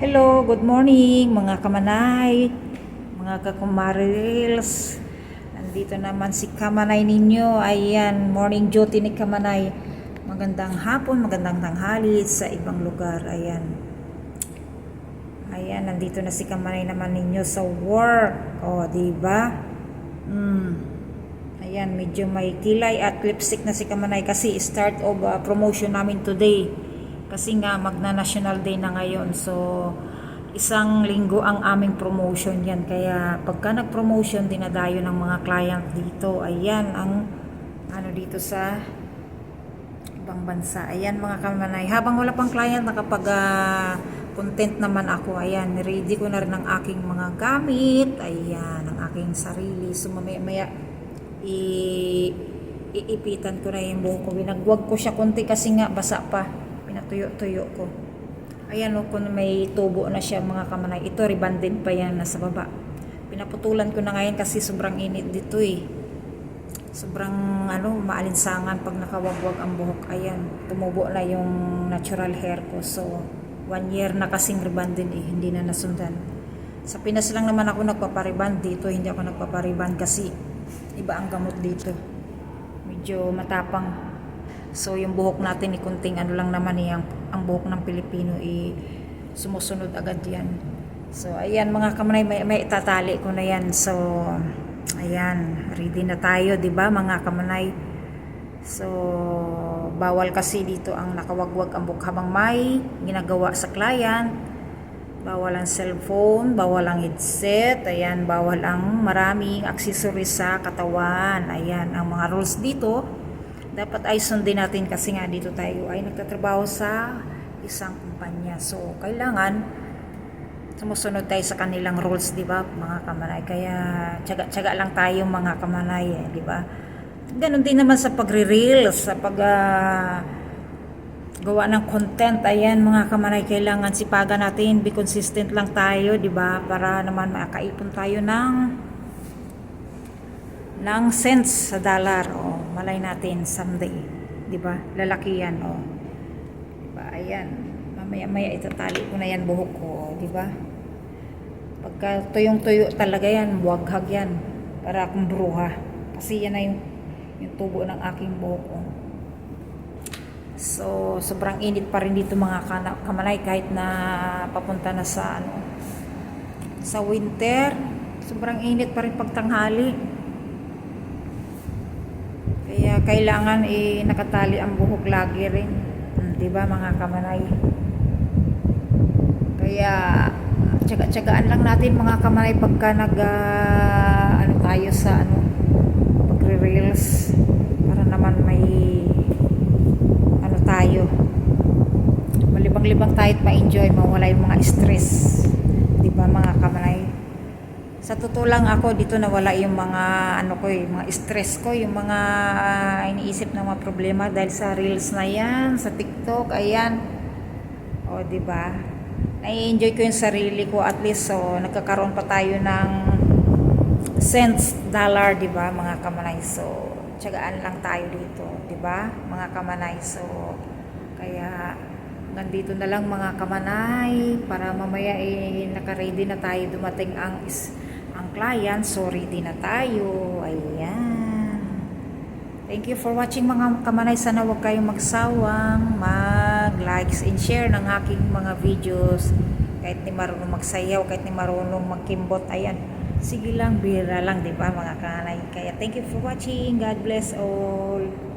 Hello, good morning mga kamanay, mga kakumarils. Nandito naman si kamanay ninyo. Ayan, morning duty ni kamanay. Magandang hapon, magandang tanghali sa ibang lugar. Ayan. Ayan, nandito na si kamanay naman ninyo sa work. O, diba? Ayan, medyo may kilay at lipstick na si kamanay kasi start of promotion namin today. Kasi nga magna-national day na ngayon. So, isang linggo ang aming promotion yan. Kaya pagka nag-promotion, dinadayo ng mga client dito. Ayan, ang ano dito sa ibang bansa. Ayan mga kamanay. Habang wala pang client, nakapag content naman ako. Ayan, ready ko na rin ang aking mga gamit. Ayan, ang aking sarili. So, mamaya iipitan ko na yung buhok ko. Binagwag ko siya konti kasi nga basa pa. Pinatuyo-tuyo ko. Ayan o, kung may tubo na siya mga kamanay. Ito, rebanded pa yan nasa baba. Pinaputulan ko na ngayon kasi sobrang init dito eh. Sobrang maalinsangan pag nakawagwag ang buhok. Ayan, tumubo na yung natural hair ko. So, 1 year na kasing rebanded eh. Hindi na nasundan. Sa Pinas lang naman ako nagpapariband. Dito hindi ako nagpapariband kasi iba ang gamot dito. Medyo matapang. So, yung buhok natin, kunting lang naman ang buhok ng Pilipino, sumusunod agad yan. So, ayan mga kamanay, may itatali ko na yan. So, ayan, ready na tayo, diba mga kamanay? So, bawal kasi dito ang nakawagwag ang buhok habang may ginagawa sa client. Bawal ang cellphone, bawal ang headset, ayan, bawal ang maraming accessories sa katawan. Ayan, ang mga rules dito dapat ay sundin natin kasi nga dito tayo ay nagtatrabaho sa isang kumpanya. So, kailangan sumusunod tayo sa kanilang rules, di ba, mga kamanay? Kaya, tiyaga-tiyaga lang tayo mga kamanay, di ba? Ganon din naman sa pagre-reels, sa gawa ng content. Ayan, mga kamanay, kailangan sipagan natin, be consistent lang tayo, di ba? Para naman makaipon tayo ng cents sa dollar. O, malay natin someday, di ba? Lalaki yan, o. Diba? Ayan. Mamaya itatali ko na yan buhok ko, di ba? Pagka tuyong-tuyo talaga yan, buwaghag yan. Para akong bruha. Kasi yan na yung tubo ng aking buhok ko. So, sobrang init pa rin dito mga kamanay kahit na papunta na sa sa winter. Sobrang init pa rin pagtanghali. Kaya kailangan nakatali ang buhok lagi rin. 'Di ba mga kamanay? Kaya tiyaga-tiyagaan lang natin mga kamanay pagka tayo sa pagre-reels para naman may tayo. Malibang-libang tayo at ma-enjoy, mawala yung mga stress. 'Di ba mga kamanay? Sa totoo lang ako dito nawala yung mga mga stress ko, yung mga iniisip na mga problema dahil sa reels na yan, sa TikTok, ayan. O, di ba? Nai-enjoy ko yung sarili ko at least, so nagkakaroon pa tayo ng cents, dollar, di ba, mga kamanay? So, tiyagaan lang tayo dito, di ba, mga kamanay? So, kaya nandito na lang mga kamanay para mamaya naka-ready na tayo, dumating ang client, so ready na tayo. Ayan, thank you for watching mga kamanay. Sana huwag kayong magsawang mag-likes and share ng aking mga videos. Kahit ni marunong magsayaw, kahit ni marunong magkimbot, ayan, sige lang, bira lang, di ba mga kamanay? Kaya thank you for watching. God bless all.